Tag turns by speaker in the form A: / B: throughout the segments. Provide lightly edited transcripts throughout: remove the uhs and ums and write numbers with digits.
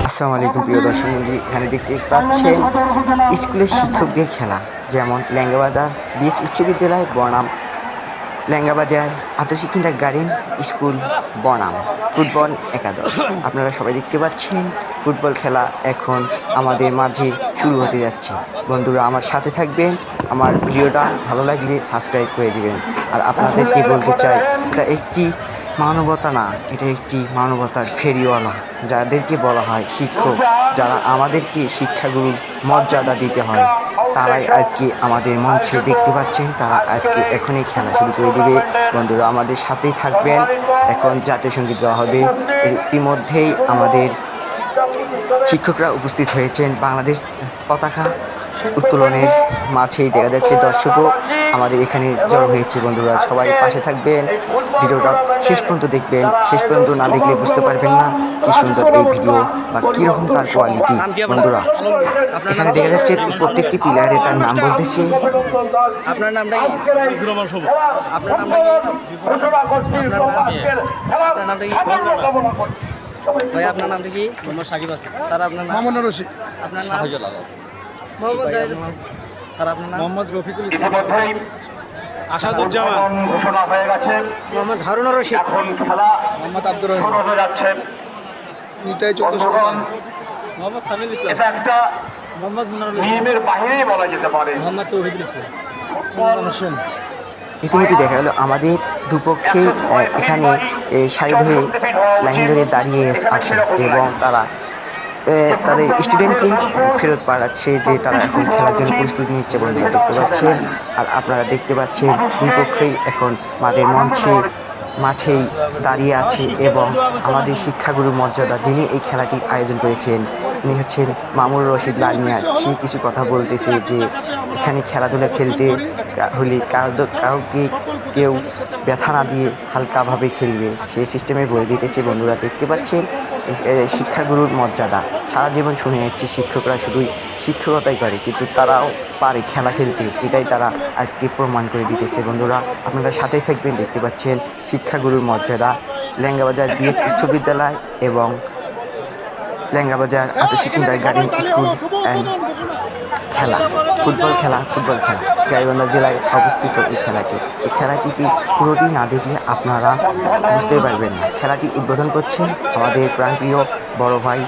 A: আসসালামু আলাইকুম প্রিয় দর্শক বন্ধু, এখানে দেখতে পাচ্ছেন স্কুলের শিক্ষকদের খেলা, যেমন ল্যাঙ্গাবাজার বিএস উচ্চ বিদ্যালয় বনাম ল্যাঙ্গাবাজার আদর্শ কিন্ডারগার্টেন স্কুল বনাম ফুটবল একাদশ। আপনারা সবাই দেখতে পাচ্ছেন ফুটবল খেলা এখন আমাদের মাঝে শুরু হতে যাচ্ছে। বন্ধুরা আমার সাথে থাকবেন, আমার ভিডিওটা ভালো লাগলে সাবস্ক্রাইব করে দিবেন। আর আপনাদেরকে বলতে চাই, এটা একটি মানবতা না, এটা একটি মানবতার ফেরিওয়ালা, যাদেরকে বলা হয় শিক্ষক, যারা আমাদেরকে শিক্ষাগুরুর মর্যাদা দিতে হয়, তারাই আজকে আমাদের মঞ্চে দেখতে পাচ্ছেন। তারা আজকে এখনই খেলা শুরু করে দিবে। বন্ধুরা আমাদের সাথেই থাকবেন। এখন জাতীয় সঙ্গীত গাওয়া হবে। ইতিমধ্যেই আমাদের শিক্ষকরা উপস্থিত হয়েছেন। বাংলাদেশ পতাকা উত্তোলনের মাঝেই দেখা যাচ্ছে দর্শকও আমাদের এখানে জড়ো হয়েছে। বন্ধুরা সবাই পাশে থাকবেন, ভিডিওটা শেষ পর্যন্ত দেখবেন। শেষ পর্যন্ত না দেখলে বুঝতে পারবেন না কি সুন্দর এই ভিডিও বা কীরকম তার কোয়ালিটি। বন্ধুরা এখানে দেখা যাচ্ছে প্রত্যেকটি প্লেয়ারে তার নাম বলতেছে।
B: আপনার নামটা কি? আপনার নামটা কি? ভাই আপনার নামটা কি? মোহাম্মদ সাকিব আছে স্যার। আপনার নাম?
C: মোহাম্মদ রশিদ।
B: আপনার নাম? মোহাম্মদ জাহিদ স্যার। আপনার নাম?
C: মোহাম্মদ রফিকুল ইসলাম।
D: আসাদুজ্জামান ঘোষণা হয়ে গেছে।
B: মোহাম্মদ হারুন রশিদ।
D: এখন খেলা
C: মোহাম্মদ আব্দুর রহিম।
D: শুরু হতে যাচ্ছে।
C: নিতাই 14
D: বন্ধুগণ,
B: মোহাম্মদ সামিল ইসলাম।
D: এটা একটা
B: মোহাম্মদ মুনারুল ইসলাম।
D: নিয়মের বাহিরেই বলা যেতে পারে।
B: মোহাম্মদ তৌহিদুল ইসলাম।
C: হোসেন।
A: ইতিমধ্যে দেখা গেল আমাদের দুপক্ষেই এখানে সারি ধরে লাইন ধরে দাঁড়িয়ে আছে এবং তারা তাদের স্টুডেন্টকে ফেরত পাঠাচ্ছে, যে তারা এখন খেলার জন্য প্রস্তুতি নিচ্ছে। বন্ধুরা দেখতে পাচ্ছেন, আর আপনারা দেখতে পাচ্ছেন দুই পক্ষেই এখন মাঠেই দাঁড়িয়ে আছে এবং আমাদের শিক্ষাগুরুর মর্যাদা, যিনি এই খেলাটি আয়োজন করেছেন, তিনি হচ্ছেন মামুর রশিদ লাল মিয়া। সে কিছু কথা বলতেছে যে এখানে খেলাধুলা খেলতে হলে কাউকে কেউ ব্যথা না দিয়ে হালকাভাবে খেলবে, সেই সিস্টেমে বলে দিতেছে। বন্ধুরা দেখতে পাচ্ছেন শিক্ষাগুরুর মর্যাদা সারা জীবন শুনে যাচ্ছে। শিক্ষকরা শুধুই শিক্ষকতাই করে, কিন্তু তারাও পারে খেলা খেলতে, এটাই তারা আজকে প্রমাণ করে দিতেছে। বন্ধুরা আপনারা সাথেই থাকবেন। দেখতে পাচ্ছেন শিক্ষাগুরুর মর্যাদা, ল্যাঙ্গাবাজার বিএস উচ্চ বিদ্যালয় এবং ল্যাঙ্গাবাজার আদর্শ কিন্ডারগার্টেন স্কুল অ্যান্ড খেলা, ফুটবল খেলা গাইবান্ধা জেলায় অবস্থিত এই খেলাটিকে পুরোটি না দেখলে আপনারা বুঝতেই পারবেন না। খেলাটি উদ্বোধন করছেন আমাদের প্রাণপ্রিয় বড় ভাই।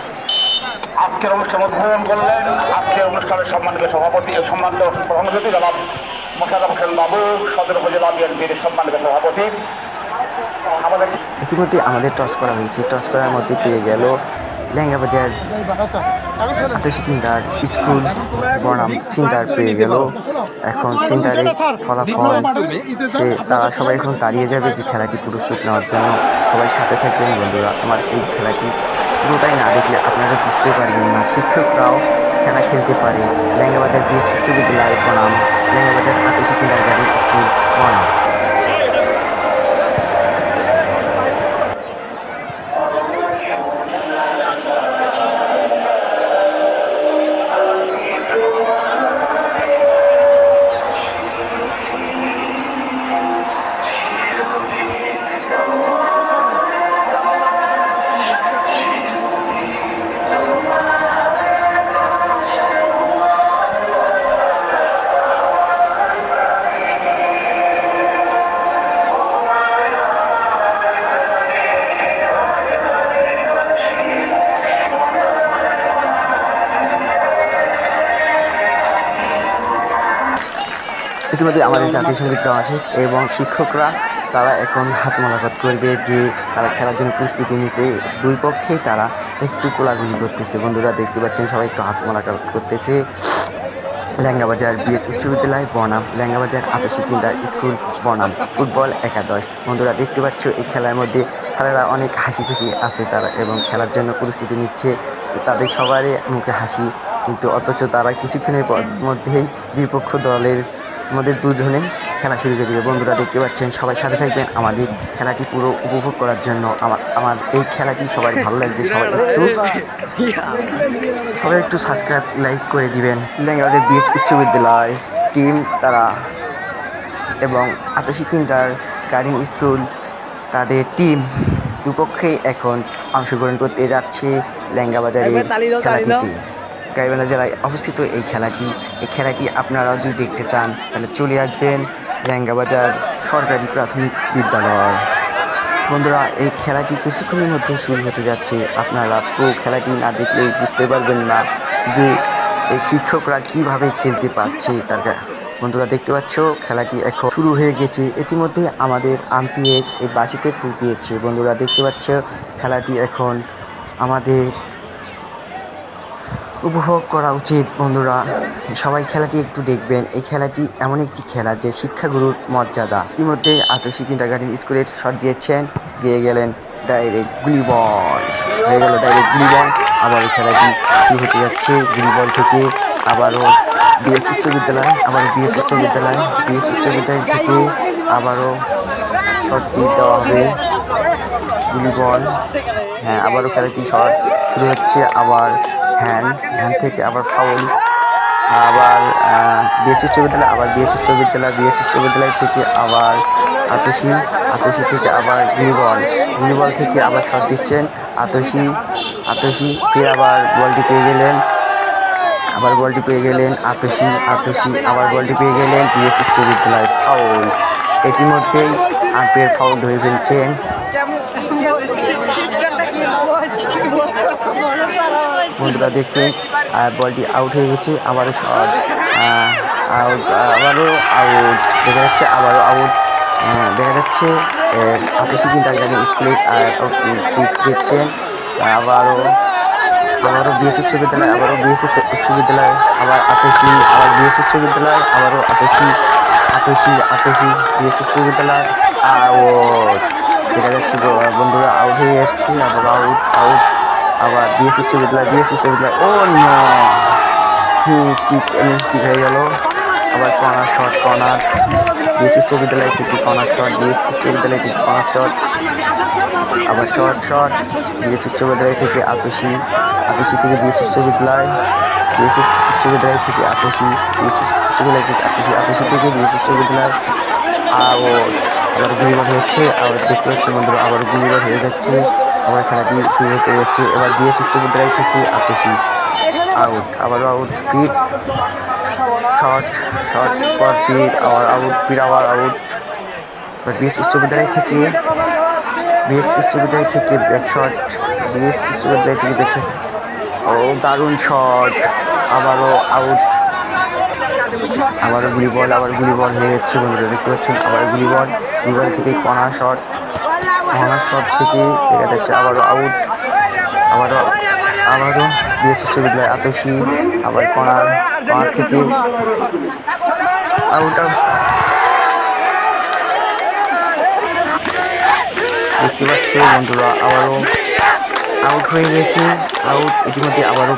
D: আজকের অনুষ্ঠান উদ্বোধন করলেন আজকের অনুষ্ঠানের সম্মানিত সভাপতি ও সম্মানিত প্রধান অতিথি জনাব মোশাররফ হোসেন বাবু, সদর উপজেলা বিএনপির সম্মানিত সভাপতি।
A: ইতিমধ্যে আমাদের টস করা হয়েছে। টস করার মধ্যে পেয়ে গেল ল্যাঙ্গাবাজার আদর্শ কিন্ডার স্কুল বনাম সেন্টার পেয়ে গেল। এখন সেন্টারের ফলাফল তারা সবাই এখন দাঁড়িয়ে যাবে যে খেলাটি প্রস্তুত নেওয়ার জন্য। সবাই সাথে থাকবেন। বন্ধুরা আমার এই খেলাটি পুরোটাই না দেখলে আপনারা বুঝতে পারবেন না। শিক্ষকরাও খেলা খেলতে পারে। ল্যাঙ্গাবাজার বিএস উচ্চ বিদ্যালয় বনাম ল্যাঙ্গাবাজার আদর্শ কিন্ডারগার্টেন স্কুল বনাম। ইতিমধ্যে আমাদের জাতীয় সঙ্গীত গাওয়া আছে এবং শিক্ষকরা তারা এখন হাত মোলাকাত করবে, যে তারা খেলার জন্য প্রস্তুতি নিচ্ছে। দুই পক্ষেই তারা একটু কোলাগুলি করতেছে। বন্ধুরা দেখতে পাচ্ছেন সবাই একটু হাত মোলাকাত করতেছে। ল্যাঙ্গাবাজার বিএস উচ্চ বিদ্যালয় বনাম ল্যাঙ্গাবাজার আদর্শ কিন্ডার স্কুল বনাম ফুটবল একাদশ। বন্ধুরা দেখতে পাচ্ছ এই খেলার মধ্যে স্যারেরা অনেক হাসি খুশি আছে তারা এবং খেলার জন্য প্রস্তুতি নিচ্ছে। তাদের সবারই মুখে হাসি, কিন্তু অথচ তারা কিছুক্ষণের মধ্যেই বিপক্ষ দলের মধ্যে দুজনে খেলা শুরু করে দেবে। বন্ধুরা দেখতে পাচ্ছেন, সবাই সাথে থাকবেন আমাদের খেলাটি পুরো উপভোগ করার জন্য। আমার এই খেলাটি সবাই ভালো লাগবে। সবাই একটু সাবস্ক্রাইব লাইক করে দিবেন। ল্যাঙ্গাবাজার বিএস উচ্চ বিদ্যালয় টিম তারা এবং আদর্শ কিন্ডারগার্টেন স্কুল তাদের টিম দুপক্ষেই এখন অংশগ্রহণ করতে যাচ্ছে ল্যাঙ্গাবাজারের খেলাটিতে। গাইবান্ধা জেলায় অবস্থিত এই খেলাটি আপনারাও যদি দেখতে চান তাহলে চলে আসবেন ল্যাঙ্গাবাজার সরকারি প্রাথমিক বিদ্যালয়। বন্ধুরা, এই খেলাটি কিছুক্ষণের মধ্যে শুরু হতে যাচ্ছে। আপনারা পুরো খেলাটি না দেখলে বুঝতে পারবেন না যে এই শিক্ষকরা কিভাবে খেলতে পারছে। বন্ধুরা দেখতে পাচ্ছ খেলাটি এখন শুরু হয়ে গেছে। ইতিমধ্যে আমাদের আম্পায়ার এই বাঁশিতে ফুল দিয়েছে। বন্ধুরা দেখতে পাচ্ছ খেলাটি এখন আমাদের উপভোগ করা উচিত। বন্ধুরা সবাই খেলাটি একটু দেখবেন। এই খেলাটি এমন একটি খেলা যে শিক্ষাগুরুর মর্যাদা। ইতিমধ্যে আতসী কিন্ডারগার্টেন স্কুলের শট দিয়েছেন, গিয়ে গেলেন ডাইরেক্ট গুলি বল হয়ে গেল, ডাইরেক্ট গুলি বল। আবার এই খেলাটি শুরু হতে যাচ্ছে গুলি বল থেকে। আবারও বিএস উচ্চ বিদ্যালয়, বিএস উচ্চ বিদ্যালয় থেকে আবারও শটটি দেওয়া হবে গুলি বল। হ্যাঁ, আবারও খেলাটি শট শুরু হচ্ছে। আবার হ্যান্ড থেকে আবার ফাউল। আবার বিএস উচ্চ বিদ্যালয় থেকে আবার আতসী থেকে আবার গুলি বল থেকে আবার শট দিচ্ছেন আতসী। ফির আবার বলটি পেয়ে গেলেন আতসী। আবার বলটি পেয়ে গেলেন বিএস উচ্চ বিদ্যালয়। ফাউল। ইতিমধ্যেই আম্পায়ার ফাউল ধরে ফেলছেন। বন্ধুরা দেখতে বলটি আউট হয়ে গেছে। আবারও শট, আবারও আউট দেখা যাচ্ছে। দেখা যাচ্ছে আতসী কিন্ডারগার্টেন স্কুলে দেখছেন। আবারও বিএস উচ্চ বিদ্যালয়, বিএস উচ্চ বিদ্যালয়, আবার আতসী, আবার বিএস উচ্চ বিদ্যালয়, আবারও আতসী, বিএস উচ্চ বিদ্যালয়। আউট দেখা যাচ্ছে। বন্ধুরা আউট হয়ে যাচ্ছে। আবার আউট। আবার বিএস উচ্চ বিদ্যালয়। ও নো, মিস্টেক হয়ে গেল। আবার কর্নার বিএস উচ্চ বিদ্যালয় থেকে কর্নার শট। আবার শট বিএস উচ্চ বিদ্যালয় থেকে আতসী থেকে বিএস উচ্চ বিদ্যালয়, থেকে আতসী, থেকে বিএস উচ্চ বিদ্যালয়। আবার গুলিবার হচ্ছে। আবার দেখতে পাচ্ছি বন্ধুরা আবার গুলিবার হয়ে যাচ্ছে। আবার খেলাটি শুরু হতে যাচ্ছে। এবার বিএস উচ্চ বিদ্যালয় থেকে আতসী আউট। আবারও আউট। ফির শট পর ফির আবার আউট। বিএস উচ্চ বিদ্যালয় থেকে ব্যাক শট। ও দারুণ শট। আবারও আউট। আবারও গুলি বল হয়ে যাচ্ছে। বন্ধুরা দেখতে পাচ্ছেন আবার গুলি বল থেকে কর্নার শট থেকে দেখা যাচ্ছে। আবারও আউট। আবারও বিএস উচ্চ বিদ্যালয় আতসী, আবার কর্নার থেকে আউট। দেখতে পাচ্ছ বন্ধুরা আবারও আউট হয়ে গেছে। ইতিমধ্যে আবারও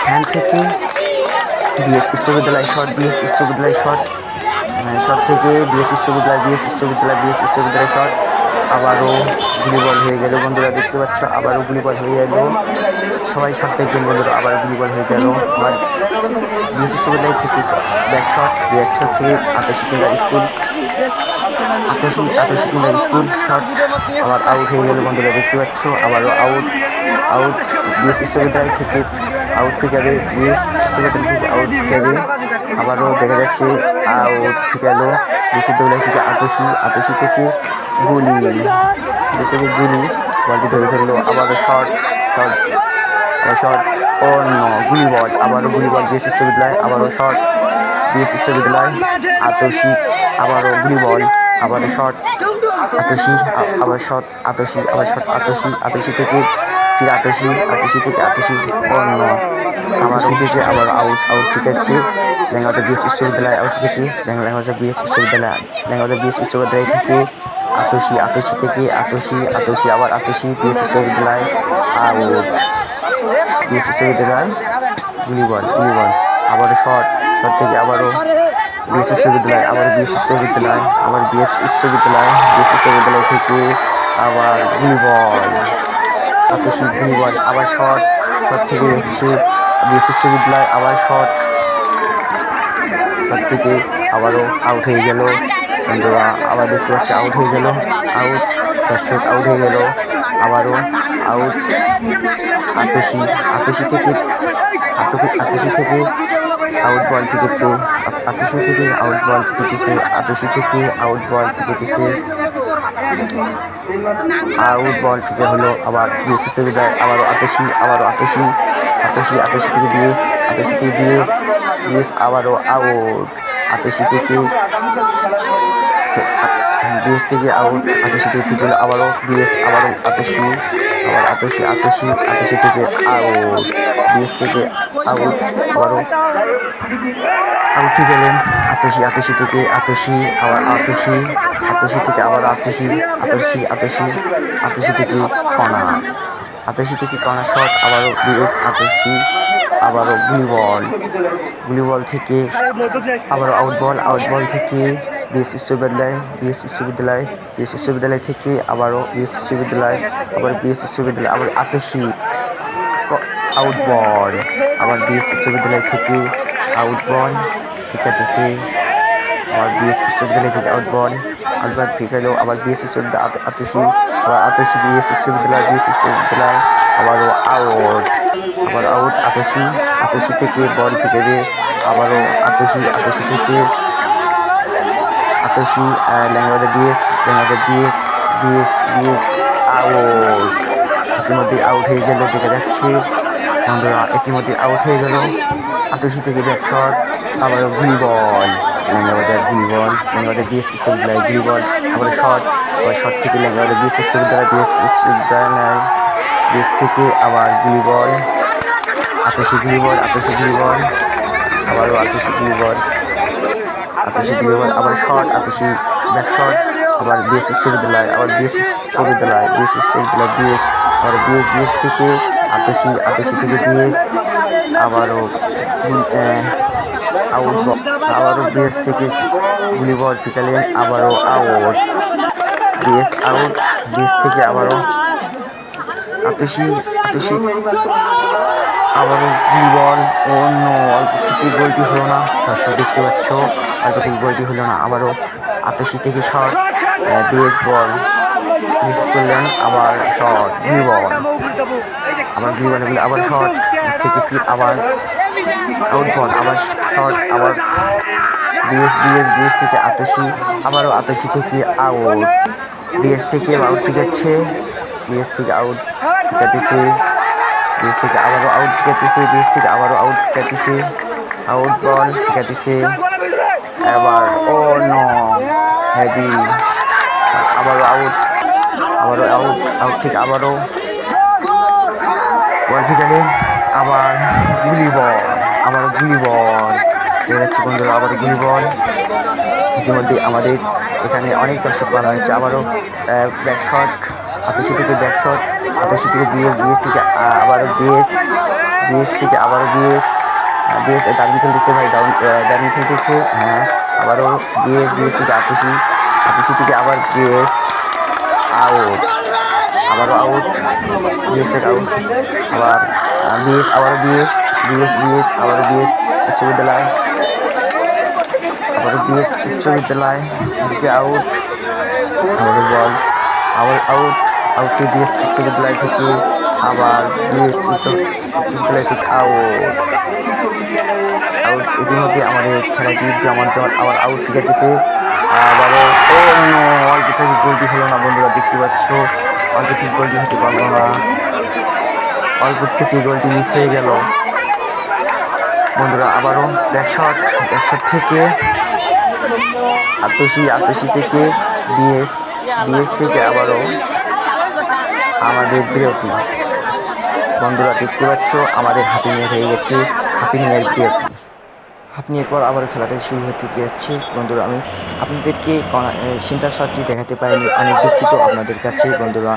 A: হ্যান্ড থেকে বিএস উচ্চ বিদ্যালয় শট থেকে বিএস উচ্চ বিদ্যালয় শট। আবারও গুলি বল হয়ে গেল। বন্ধুরা দেখতে পাচ্ছ আবারও গুলি বল হয়ে গেল। সবাই সাথে দেখবেন বন্ধুরা, আবার গুলি বল হয়ে গেল। আবার বিএস উচ্চ বিদ্যালয় থেকে ব্যাক শট থেকে আতসী কিন্ডার স্কুল শট। আবার আউট হয়ে গেল। বন্ধুরা দেখতে পাচ্ছ আবারও আউট। বিএস উচ্চ বিদ্যালয় থেকে আউট থেকে যাবে। আবারও দেখা যাচ্ছে আউট থেকে গেল। বিএস বিদ্যালয় থেকে আতসী থেকে গুলি বলটি ধরে ফেললো। আবারও শট ও নো, গুলি বল। আবারও গুলি বল বিএস উচ্চ বিদ্যালয়। আবারও শট বিএস উচ্চ বিদ্যালয় আতসী। আবারও গুলি বল। আবারও শট আতসী, আবার শট আতসী থেকে ফির আতসী ও নো, আতসী থেকে আবার আউট থেকে যাচ্ছে। ল্যাঙ্গাবাজার বিএস উচ্চ বিদ্যালয় আউট গেছে। ল্যাঙ্গাবাজার বিএস উচ্চ বিদ্যালয় থেকে আতসী থেকে আবার আতসী বিএস উচ্চ বিদ্যালয় আউট। বিএস উচ্চ বিদ্যালয় গুলি বল। আবারও শট থেকে আবারও বিএস উচ্চ বিদ্যালয়, বিএস উচ্চ বিদ্যালয় থেকে আবার গুলি বল। আতসী গুলি বল। আবার শট থেকে হচ্ছে বিএস উচ্চ বিদ্যালয়। আবার শট থেকে আবারও আউট হয়ে গেল বন্ধুরা, আবার দেখতে পাচ্ছি আউট হয়ে গেল, আউট দর্শক আউট হয়ে গেল, আবারও আউট। 88 থেকে আউট বল ফিকেছে, 88 থেকে আউট বল ফিকেছে, 88 থেকে আউট বল ফিকেছে, আউট বল ফিকে হলো। আবার বিএস বিশ্ববিদ্যালয় আবারও 88 থেকে বিএস, 88 থেকে বিএস আবারও আউট। 88 থেকে বিএস থেকে আউট, 88 থেকে ফিকে হলো আবারও বিএস, আবারও 88 থেকে আউট, বিএস থেকে আউট, আবারও আউট হয়ে গেলেন 88 থেকে 88, আবার 88 থেকে আবার 88 থেকে কর্নার, 88 থেকে কর্নার শট, আবারও বিএস 88, আবারও গুলি বল থেকে আবারও আউট বল থেকে বিএস বিশ্ববিদ্যালয় থেকে আবারও বিএস বিশ্ববিদ্যালয়, আবার 88 আউট বল, আবার বিএস বিশ্ববিদ্যালয় থেকে আউট বল ফিকাতেছে, আবার বিএস বিশ্ববিদ্যালয় থেকে আউট বল ফিকাইলো, আবার বিএস বিশ্ববিদ্যালয় 88, আবার 88 বিএস বিশ্ববিদ্যালয় আবারও আউট, 88 থেকে বল ফিকাবে, আবারও 88 থেকে 88 ল্যাংবাজার বিএস আউট। ইতিমধ্যে আউট হয়ে গেল, দেখা যাচ্ছে বন্ধুরা, ইতিমধ্যে আউট হয়ে গেল। 88 থেকে ব্যাক শট, আবারও গুলি বল, ল্যাংবাজার বিএস বিশ্ববিদ্যালয় গুলি বল, আবার শট থেকে ল্যাংবাজার বিএস বিশ্ববিদ্যালয় বিএস থেকে আবার গুলি বল, 88 গুলি বল, আবারও 88 গুলি বল, আবার শট, 88 ব্যাক শট, আবার বিএস বিশ্ববিদ্যালয়, আবার বিএস আবার বিএস থেকে 88 থেকে বিএস, আবারও আউট, আবারও বিএস থেকে গুলি বল ফিকালেন, আবারও আউট, বিএস থেকে আবারও 88 আবারও গুলি বল, অন্য অল্প থেকে গোলটি হলো না, দর্শক দেখতে পাচ্ছ অল্প থেকে গোলটি হলো না, আবারও 88 থেকে শট, বিএস বল রিসিভ করলেন, আবার শট গুলি বল, আবার শট থেকে ফির আবার আউট বল, আবার শট, আবার বিএস থেকে 88, আবারও 88 থেকে আউট, বিএস থেকে আউট ফিকাচ্ছে, বিএস থেকে আউট ফিকাতেছে, বিএস থেকে আবারও আউট ফিকাতেছে, আউট বল ফিকাতেছে, এবার ও নো হেভি, আবারও আউট থেকে আবারও বল ফিকালে, আবার গুলি বল দেখা যাচ্ছে বন্ধুরা, আবার গুলি বল। ইতিমধ্যে আমাদের এখানে অনেক দর্শক বলা হয়েছে, আবারও ব্যাক শট, 88 থেকে ব্যাক শট, 88 থেকে বিএস থেকে আবারও বিএস থেকে আবারও বিএস দারুণ খেলতেছে ভাই, দারুণ খেলতেছে, হ্যাঁ, আবারও বিএস থেকে 88 থেকে আবার বিএস আউট, আবারও আউট, বিএস থেকে আউট, আবার বিএস আবারও বিএস বিশ্ববিদ্যালয়, আবারও বিএস বিশ্ববিদ্যালয় থেকে আউট, আবারও বল, আবার আউট থেকে বিএস বিশ্ববিদ্যালয় থেকে আবার বিএস বিশ্ববিদ্যালয় থেকে আউট। ইতিমধ্যে আমাদের খেলাটি জমাট আবার আউট ফিকাতেছে, আবারও অল্প থেকে গোলটি হলো না বন্ধুরা, দেখতে পাচ্ছ অল্প থেকে গোলটি হতে পারলো না, অল্প থেকে গোলটি মিস হয়ে গেল বন্ধুরা। আবারও ব্যাক শট থেকে 88 থেকে বিএস থেকে আবারও আমাদের বিরতি বন্ধুরা, দেখতে পাচ্ছ আমাদের হাফ ইনিংস হয়ে গেছে, হাফ ইনিংয়ের বিরতি। হাফ ইনিংয়ের পর আবার খেলাটা শুরু হতে যাচ্ছে বন্ধুরা। আমি আপনাদেরকে সেন্টার শটটি দেখাতে পারিনি, অনেক দুঃখিত আপনাদের কাছে বন্ধুরা।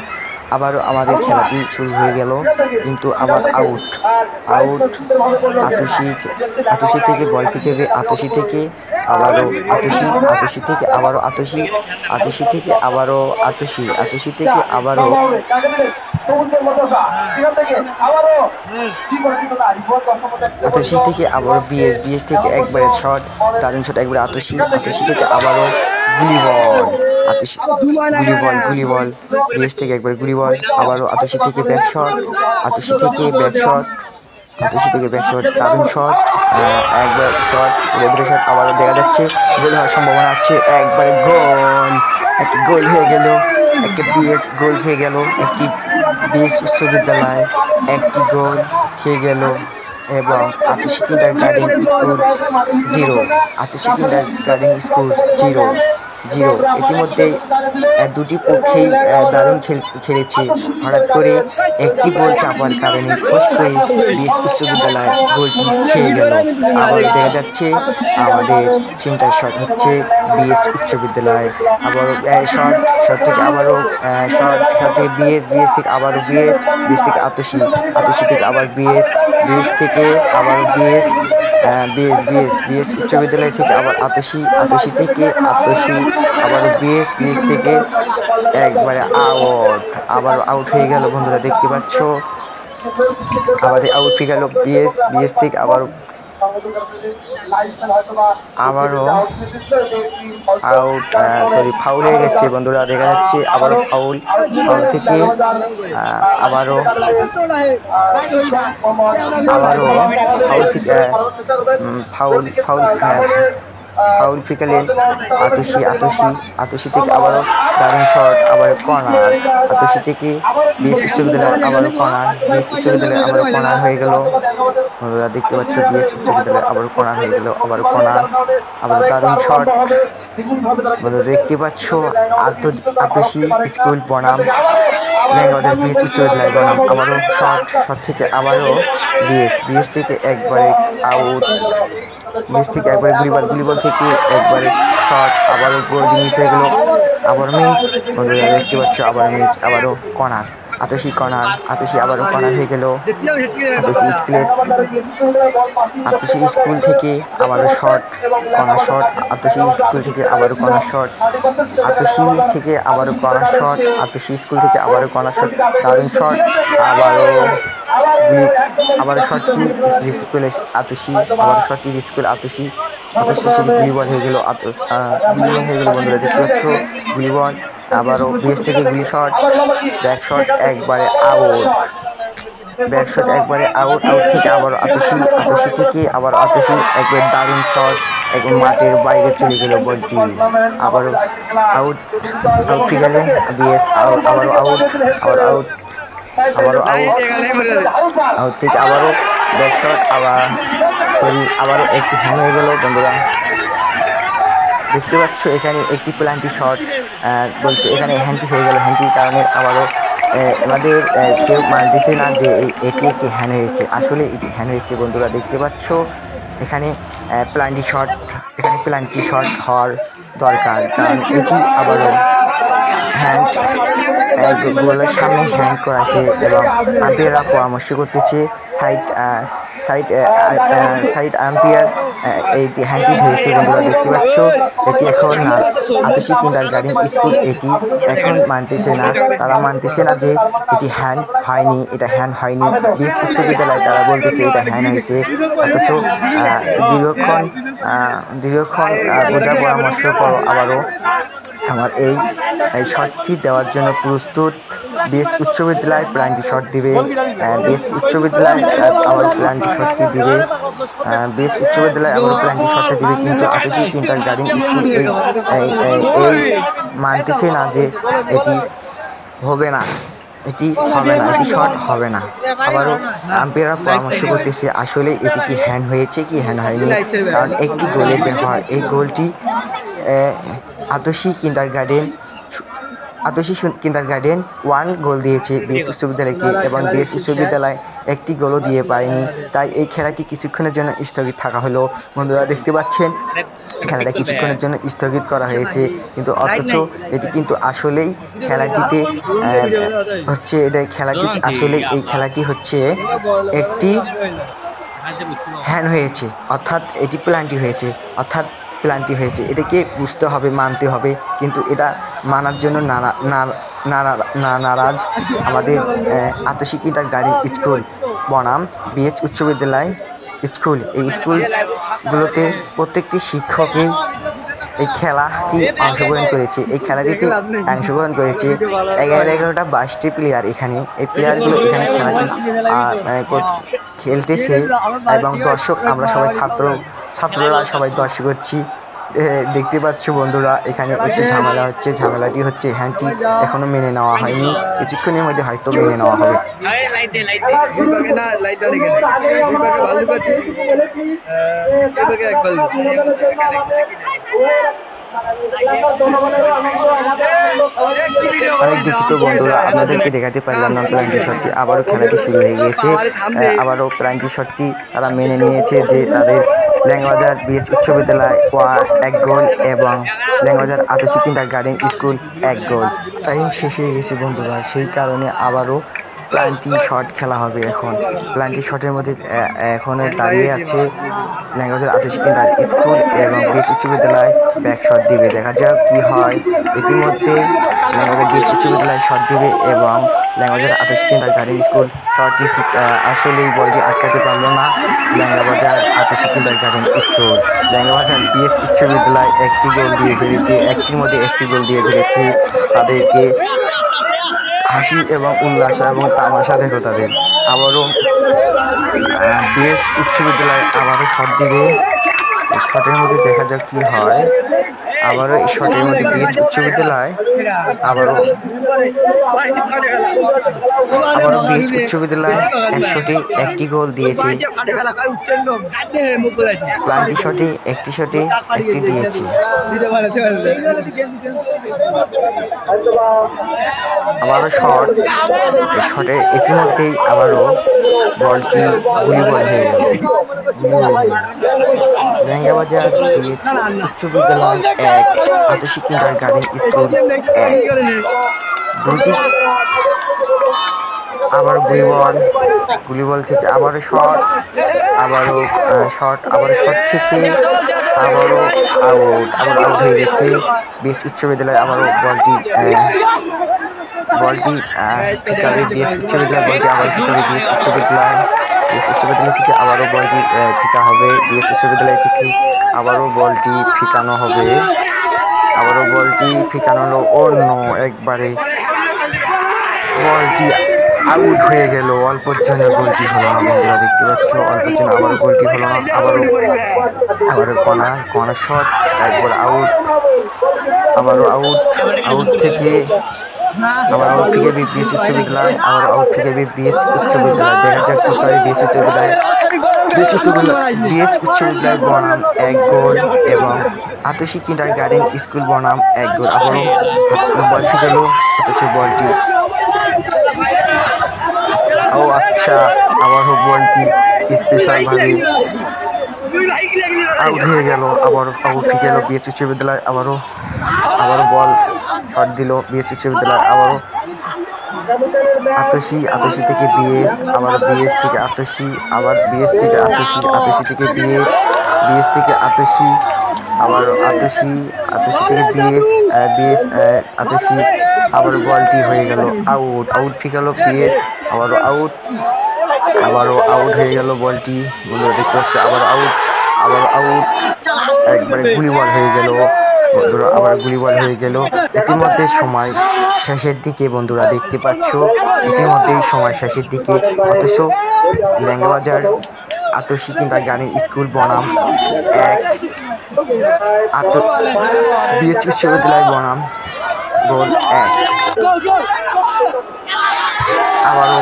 A: আবারও আমাদের খেলাটি শুরু হয়ে গেল, কিন্তু আবার আউট আতসী থেকে বল ফিরবে, আতসী থেকে আবারও আতসী থেকে আবারও আতসী থেকে আবারও আতসী থেকে আবারও আতসী থেকে আবারও বিএস থেকে একবারে শট, দারুণ শট একবারে আতসী থেকে আবারও গুলি বল বিএস থেকে একবারে গুলি বল, আবারও আতসী থেকে ব্যাক শট দারুণ শট, একবার শট রেদ্র শট, আবারও দেখা যাচ্ছে গোল হওয়ার সম্ভাবনা আছে, একবারে একটি গোল হয়ে গেল, একটি গোল খেয়ে গেল, একটি বিএস উচ্চ বিদ্যালয় একটি গোল খেয়ে গেল এবং আতসী কিন্ডারগার্টেন স্কুল 0। ইতিমধ্যেই দুটি পক্ষেই দারুণ খেলেছে, হঠাৎ করে একটি গোল চাপার কারণে খোঁজ করে বিএস উচ্চ বিদ্যালয় গোলটি খেয়ে গেল। আবার দেখা যাচ্ছে আমাদের সেন্টার শট হচ্ছে বিএস উচ্চ বিদ্যালয়, আবারও শট থেকে আবারও শট থেকে বিএস থেকে আবারও বিএস থেকে আতসী থেকে আবার বিএস থেকে আবারও বিএস উচ্চ বিদ্যালয় থেকে আবার আতসী থেকে আবারও বিএস থেকে একবারে আবার আউট হয়ে গেল। বন্ধুরা দেখতে পাচ্ছ আমাদের আউট হয়ে গেল বিএস থেকে আবারও ফাউল হয়ে গেছে। বন্ধুরা দেখা যাচ্ছে আবারও ফাউল থেকে আবারও ফাউল ফিকালেন আতসী থেকে আবারও দারুণ শট, আবার কর্নার আতসী থেকে বিএস বিশ্ববিদ্যালয় আবারও কর্নার হয়ে গেল। বন্ধুরা দেখতে পাচ্ছ বিএস উচ্চ বিদ্যালয় আবারও কর্নার হয়ে গেল, আবার দারুণ শট। বন্ধুরা দেখতে পাচ্ছ আতসী স্কুল বনাম ল্যাংবাজার বিএস উচ্চ বিদ্যালয় বনাম, আবারও শট থেকে আবারও বিএস থেকে একবারে আউট, থেকে একবারে গুলিবল থেকে একবারে শট, আবারও গোল মিস হয়ে গেল, আবার মিস। বন্ধুরা দেখতে পাচ্ছ আবার মিস, আবারও কর্নার আতসী আবারও কর্নার হয়ে গেল। আতসী স্কুল থেকে আবারও কর্নার শট, আতসী স্কুল থেকে আবারও কর্নার শট, আতসী স্কুল থেকে আবারও কর্নার শট, দারুণ শট, আবারও শটটি রিসিভ করলে আতসী, সেটি গুলিবল হয়ে গেল, বন্ধুরা দেখতে পাচ্ছ গুলিবল, আবারও বিএস থেকে গুলি শট, ব্যাক শট একবারে আউট থেকে আবারও আতসী থেকে আবারও একবার দারুণ শট, একবার মাঠের বাইরে চলে গেল বলটি, আবারও আউট গেলেন বিএস, আবারও আউট থেকে আবারও ব্যাক শট, আবারও একটি হ্যান্ড হয়ে গেল। বন্ধুরা দেখতে পাচ্ছ এখানে একটি প্লান্টি শট বলছে, এখানে হ্যান্ডটি হয়ে গেল, হ্যান্ডটির কারণে আবারও আমাদের কেউ মানতেছে না যে এটি একটি হ্যান্ড হয়েছে, আসলে এটি হ্যান্ড হয়েছে। বন্ধুরা দেখতে পাচ্ছ এখানে প্লান্টি শট হওয়ার দরকার, কারণ এটি আবারও হ্যান্ড গোলের সামনে হ্যান্ড করাছে এবং আম্পায়াররা পরামর্শ করতেছে সাইড আম্পায়ার এইটি হ্যান্ডটি ধরেছে। বন্ধুরা দেখতে পাচ্ছ এটি এখন আতসী কিন্ডারগার্টেন স্কুল এটি এখন তারা মানতেছে না যে এটি হ্যান্ড হয়নি, বিএস উচ্চ বিদ্যালয় তারা বলতেছে এটা হ্যান্ড হয়েছে, অথচ দীর্ঘক্ষণ বোঝার পরামর্শ করো, আবারও আমার এই শটটি দেওয়ার জন্য প্রস্তুত বিএস উচ্চ বিদ্যালয় প্লান্টি শট দিবে, বিএস উচ্চ বিদ্যালয় আবার প্লান্টি শটটি দিবে, কিন্তু আতসী কিন্ডারগার্টেন স্কুল এই মানতেছে না যে এটি হবে না, এটি শট হবে না। আবারও আম্পায়াররা পরামর্শ করতেছে আসলে এটি কি হ্যান্ড হয়েছে কি হ্যান্ড হয়নি, কারণ একটি গোলের ব্যবহার, এই গোলটি আতসী কিন্ডারগার্টেন আতসী কিন্ডার গার্ডেন 1 গোল দিয়েছে বিএস উচ্চ বিদ্যালয়কে এবং বিএস উচ্চ বিদ্যালয় একটি গোলও দিয়ে পায়নি। তাই এই খেলাটি কিছুক্ষণের জন্য স্থগিত থাকা হলো। বন্ধুরা দেখতে পাচ্ছেন খেলাটা কিছুক্ষণের জন্য স্থগিত করা হয়েছে, কিন্তু অথচ এটি কিন্তু আসলেই খেলাটিতে হচ্ছে এই খেলাটি হচ্ছে একটি হ্যান্ড হয়েছে, অর্থাৎ এটি প্ল্যান্টি হয়েছে। এটাকে বুঝতে হবে, মানতে হবে, কিন্তু এটা মানার জন্য নারাজ আমাদের আতসী কিন্ডার গার্ডেন স্কুল বনাম বিএস উচ্চ বিদ্যালয় স্কুল। এই স্কুলগুলোতে প্রত্যেকটি শিক্ষকই এই খেলাটি অংশগ্রহণ করেছে। এই খেলাটিতে অংশগ্রহণ করেছে 11টা 22টি প্লেয়ার। এখানে এই প্লেয়ারগুলো এখানে খেলাটি খেলতেছে এবং দর্শক আমরা সবাই ছাত্ররা সবাই দর্শক হচ্ছি। দেখতে পাচ্ছ বন্ধুরা, এখানে একটি ঝামেলা হচ্ছে। ঝামেলাটি হচ্ছে হ্যান্ডটি এখনো মেনে নেওয়া হয়নি, কিছুক্ষণের মধ্যে হয়তো মেনে নেওয়া হবে। অনেক দুঃখিত বন্ধুরা, আপনাদেরকে দেখাতে পারলাম না প্ল্যান্টি শটটি। আবারও খেলাটি শুরু হয়ে গিয়েছে। আবারও প্ল্যান্টি শটটি তারা মেনে নিয়েছে যে তাদের ল্যাংবাজার বিএস উচ্চ বিদ্যালয় 1 গোল এবং ল্যাংবাজার আতসী কিন্ডার গার্ডেন স্কুল 1 গোল। টাইম শেষ হয়ে গেছে বন্ধুরা, সেই কারণে আবারও প্ল্যান্টি শট খেলা হবে। এখন প্ল্যান্টি শটের মধ্যে এখন দাঁড়িয়ে আছে ল্যাংবাজার আতসী কিন্ডার স্কুল এবং বিএস উচ্চ বিদ্যালয় ব্যাক শট দিবে। দেখা যাক কি হয়। ইতিমধ্যে ল্যাংবাজার বিএস উচ্চ বিদ্যালয় শট দিবে এবং ল্যাংবাজার আতসী কিন্ডার গার্ডেন স্কুল শটটি আসলেই বলটি আটকাতে পারলো না। ল্যাংবাজার আতসী কিন্ডার গার্ডেন স্কুল, ল্যাংবাজার বিএস উচ্চ বিদ্যালয় একটি গোল দিয়ে ফেলেছে, একটির মধ্যে একটি গোল দিয়ে ফেলেছে। তাদেরকে হাসি এবং উল্লাস এবং তামাশা দেখো তাদের। আবারও বিএস উচ্চ বিদ্যালয় আবারও শট দিবে। এই শটের মধ্যে দেখা যাক কি হয়। আবারও এই শটের মধ্যে বিএস উচ্চ বিদ্যালয় আবারও বিএস উচ্চ বিদ্যালয় 100-তে একটি গোল দিয়েছে। প্ল্যান্টি শটে একটি দিয়েছে। আবারও শট, এই শটে ইতিমধ্যেই আবারও বলটি গুলিবল হয়ে গেল। ল্যাংবাজার বিএস উচ্চ বিদ্যালয় 1, আতসী কিন্ডার গার্ডেন স্কুল 1। দুটি আবার গুলিবল থেকে আবারও শট, আবারও শট থেকে আবারও আউট হয়ে গেছে বিএস উচ্চ বিদ্যালয়। আবারও বলটি ফিকাবে বিএস উচ্চ বিদ্যালয়, বলটি আবার ফিকাবে বিএস উচ্চ বিদ্যালয় থেকে আবারও বলটি ফিকা হবে। বিএস উচ্চ বিদ্যালয় থেকে আবারও বলটি ফিকানো হবে। আবারও বলটি ফিকানো হলো। অন্য একবারে বলটি আউট হয়ে গেল। অল্পর জন্য গোলটি হলো না বন্ধুরা, দেখতে পাচ্ছ অল্পর জন্য আবারও গোলটি হলো না। আবারও কর্নার শট, একবার আউট, আবারও আউট থেকে বিএস উচ্চ বিদ্যালয়, আবার আউট থেকে বিএস উচ্চ বিদ্যালয়। দেখা যাক কি করে বিএস উচ্চ বিদ্যালয় বনাম 1 গোল এবং আতসী কিন্ডার গার্ডেন স্কুল বনাম 1 গোল। আবারও বল ফিরল, অথচ বলটি আচ্ছা, আবারও বলটি স্পেশালভাবে আউট হয়ে গেল। আবারও আউট হয়ে গেল বিএস উচ্চ বিদ্যালয়। আবারও বল শট দিল বিএস উচ্চ বিদ্যালয়। আবারও আতসী থেকে বিএস, আবার বিএস থেকে আতসী, আবার বিএস থেকে আতসী থেকে বিএস থেকে আতসী, আবার আতসী থেকে বিএস আতসী। আবার বলটি হয়ে গেল আউট হয়ে গেল বিএস। আবারও আউট হয়ে গেল বলটি। বন্ধুরা দেখতে পাচ্ছি আবারও আউট, একবারে গুলিবল হয়ে গেল বন্ধুরা, আবার গুলিবল হয়ে গেল। ইতিমধ্যে সময় শেষের দিকে বন্ধুরা দেখতে পাচ্ছ, ইতিমধ্যেই সময় শেষের দিকে। অথচ ল্যাংবাজার আতসী কিন্ডার গার্ডেন স্কুল বনাম 1, বিএস উচ্চ বিদ্যালয় বনাম গোল 1। আবারও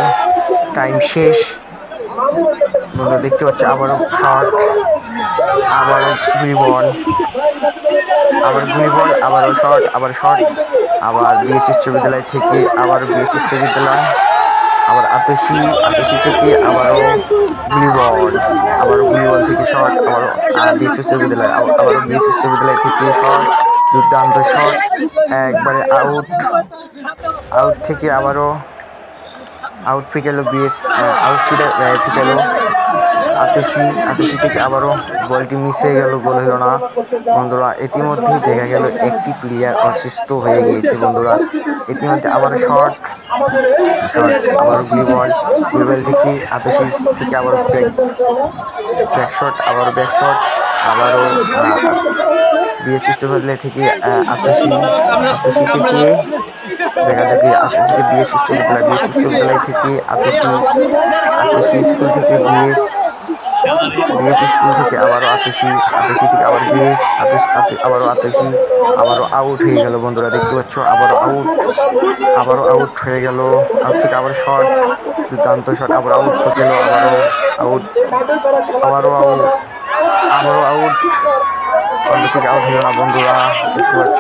A: টাইম শেষ বন্ধুরা দেখতে পাচ্ছ। আবারও শট, আবারও গুলিবল, আবারও শট, আবার বিএস উচ্চ বিদ্যালয় থেকে আবারও বিএস উচ্চ বিদ্যালয়, আবার আতসী থেকে আবারও গুলিবল, আবারও গুলিবল থেকে শট, আবারও বিএস উচ্চ বিদ্যালয়, আবারও বিএস উচ্চ বিদ্যালয় থেকে শট, দুর্দান্ত শট, একবারে আউট থেকে আবারও আউট ফিরে গেল বিএস, আউট ফিরে গেল আতসী থেকে আবারও বলটি মিস হয়ে গেল, গোল হলো না বন্ধুরা। ইতিমধ্যেই দেখা গেল একটি প্লেয়ার অসুস্থ হয়ে গিয়েছে বন্ধুরা। ইতিমধ্যে আবার শট, আবারও গুলিবল থেকে আতসী থেকে আবার ব্যাক শট, আবারও বিএস উচ্চ বিদ্যালয় থেকে আতসী থেকে দেখা যাক আজকে বিএস উচ্চ বিদ্যালয় থেকে আতসী স্কুল থেকে বিএস স্কুল থেকে আবারও আতসী থেকে আবার বিএস, আবারও আতসী, আবারও আউট হয়ে গেল বন্ধুরা, দেখতে পাচ্ছ আবারও আউট হয়ে গেল। আউট থেকে আবার শট, দুর্দান্ত শট, আবার আউট হয়ে গেল, আবারও আউট থেকে আউট হলো না বন্ধুরা, দেখতে পাচ্ছ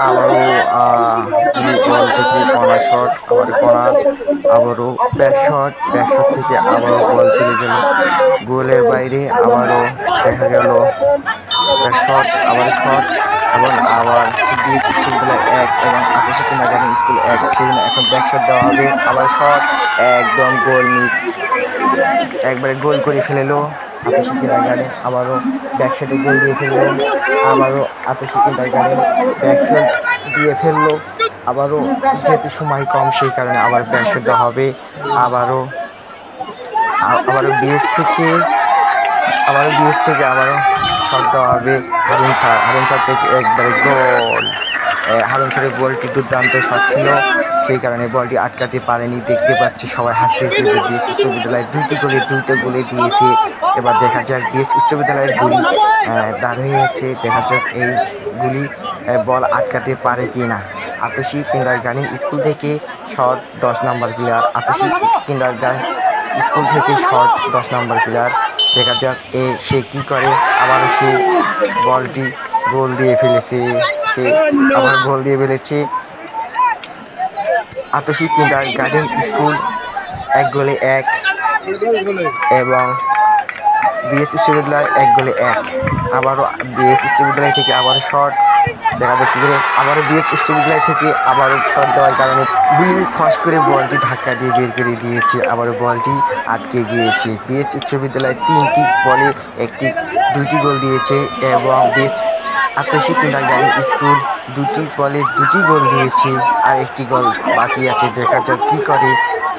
A: আবারও বল থেকে কর্নার শট, আবারও ব্যাক শট থেকে আবারও বল চলে গেল গোলের বাইরে, আবারও দেখা গেল ব্যাক শট, আবার বিএস উচ্চ বিদ্যালয় 1 এবং আতসী কিন্ডারগার্টেন স্কুল 1, সেজন্য এখন ব্যাক শট দেওয়া হবে, আবার শট, একদম গোল মিস, একবারে গোল করে ফেললো আতসী কিন্ডারগার্টেন, আবারও ব্যাকশটে গোল দিয়ে ফেললো, আবারও আতসী কিন্ডারগার্টেন ব্যাকশট দিয়ে ফেললো, আবারও যেহেতু সময় কম সেই কারণে আবার ব্যাকশট দেওয়া হবে, আবারও বিএস থেকে আবারও শট দেওয়া হবে, হারুন স্যার থেকে একবারে গোল। হারুন স্যারের বলটি দুর্দান্ত শট ছিল, সেই কারণে বলটি আটকাতে পারেনি। দেখতে পাচ্ছি সবাই হাসতেছে যে বিএস উচ্চ বিদ্যালয় দুইটা গোলে দিয়েছে। এবার দেখা যাক বিএস উচ্চ বিদ্যালয়ের গুলি দাঁড় হয়েছে, দেখা যাক এই গুলি বল আটকাতে পারে কি না। আতসী কিন্ডারগার্টেন স্কুল থেকে শট 10 নম্বর প্লেয়ার, আতসী কিন্ডারগার্টেন স্কুল থেকে শট 10 নম্বর প্লেয়ার, দেখা যাক সে কী করে। আবারও সে বলটি গোল দিয়ে ফেলেছে, আতসী কিন্ডারগার্টেন স্কুল 1 গোলে 1 এবং বিএস উচ্চ বিদ্যালয় 1 গোলে 1। আবারও বিএস উচ্চ বিদ্যালয় থেকে আবারও শট, দেখা যাক কী করে। আবারও বিএস উচ্চ বিদ্যালয় থেকে আবারও শট দেওয়ার কারণে গুলি খস করে বলটি ধাক্কা দিয়ে বের করে দিয়েছে, আবারও বলটি আটকে গিয়েছে। বিএস উচ্চ বিদ্যালয় 3টি বলে 2টি গোল দিয়েছে এবং বিএস আতসী কিন্ডারগার্টেন স্কুল 2টি বলে 2টি গোল দিয়েছে, আর 1টি গোল বাকি আছে। দেখা যাক কী করে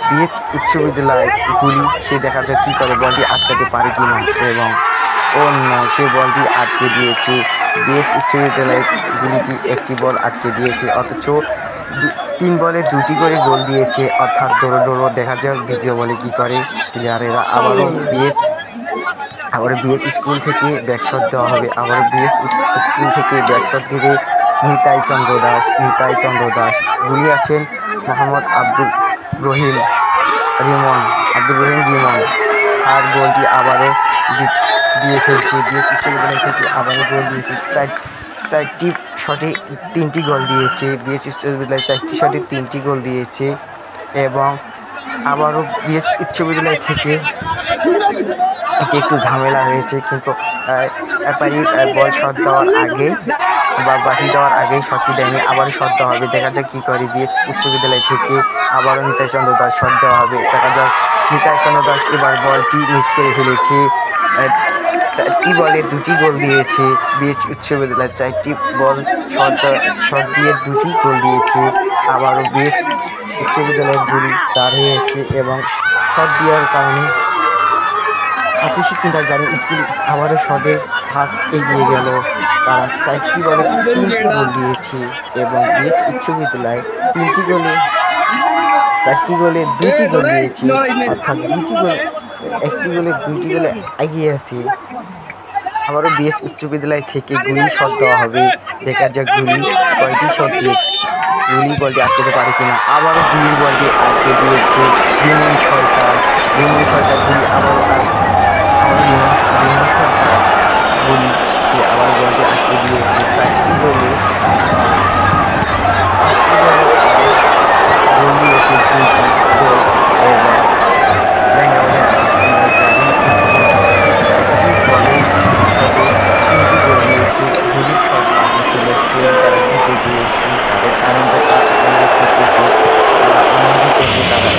A: বিএস উচ্চ বিদ্যালয় গুলি, সে দেখা যাক কী করে, বলটি আটকাতে পারে কি না, এবং অন্য সে বলটি আটকে দিয়েছে। বিএস উচ্চ বিদ্যালয়ের গুলিটি 1টি বল আটকে দিয়েছে, অথচ 3 বলে 2টি করে গোল দিয়েছে, অর্থাৎ দৌড়ো। দেখা যাক দ্বিতীয় বলে কী করে প্লেয়ারেরা। আবারও বিএস স্কুল থেকে ব্যাকশট দেওয়া হবে, আবারও বিএস স্কুল থেকে ব্যাকশট দেবে নিতাই চন্দ্র দাস। গুলি আছেন মোহাম্মদ আব্দুর রহিম রিমন। স্যার গোলটি আবারও দিয়ে ফেলছে, বিএস উচ্চ বিদ্যালয় থেকে আবারও গোল দিয়েছে। 4টি শটে 3টি গোল দিয়েছে, বিএস উচ্চ বিদ্যালয় 4টি শটে 3টি গোল দিয়েছে। এবং আবারও বিএস উচ্চ বিদ্যালয় থেকে একটু ঝামেলা হয়েছে, কিন্তু বল শট দেওয়ার আগে বা বাঁশি দেওয়ার আগেই শটটি দেয়নি, আবারও শট দেওয়া হবে। দেখা যাক কী করে বিএস উচ্চ বিদ্যালয় থেকে আবারও নিতাই চন্দ্র দাস শট দেওয়া হবে। দেখা যাক নিতাই চন্দ্র দাস এবার বলটি মিস করে ফেলেছে। 4টি বলে 2টি গোল দিয়েছে বিএস উচ্চ বিদ্যালয়, 4টি বল শট দিয়ে 2টি গোল দিয়েছে। আবারও বিএস উচ্চ বিদ্যালয়ের গুলি দাঁড় হয়েছে এবং শট দেওয়ার কারণে আতসী কিন্ডারগার্টেন স্কুল আবারও শটের ফাঁস এগিয়ে গেল। তারা 4টি বলে 3টি গোল দিয়েছে এবং বিএস উচ্চ বিদ্যালয় 4টি গোলে 2টি গোল দিয়েছে, অর্থাৎ 1টি গোলে 2টি গোলে এগিয়ে আছে। আবারও বিএস উচ্চ বিদ্যালয় থেকে গুলি শট দেওয়া হবে। দেখা যাক গুলি কয়টি শট দিয়ে গুলি বলটি আটকাতে পারে কিনা। আবারও গুলির বলটি আটকে দিয়েছে রিমন সরকার গুলি আবারও রিমন সরকার গুলি, সে আবার বলটি আটকে দিয়েছে। 4টি গোলে ম্যাচের 3টি গোল এবং ল্যাংগাবাজার আত্মশীলতা সাতটি বলে সাথে 3টি গোল দিয়েছে। ভবিষ্যৎ বাকি ছিল তারা জিতে গিয়েছে, তাদের আনন্দটা উপভোগ করতেছে, তারা আনন্দিত যে তারা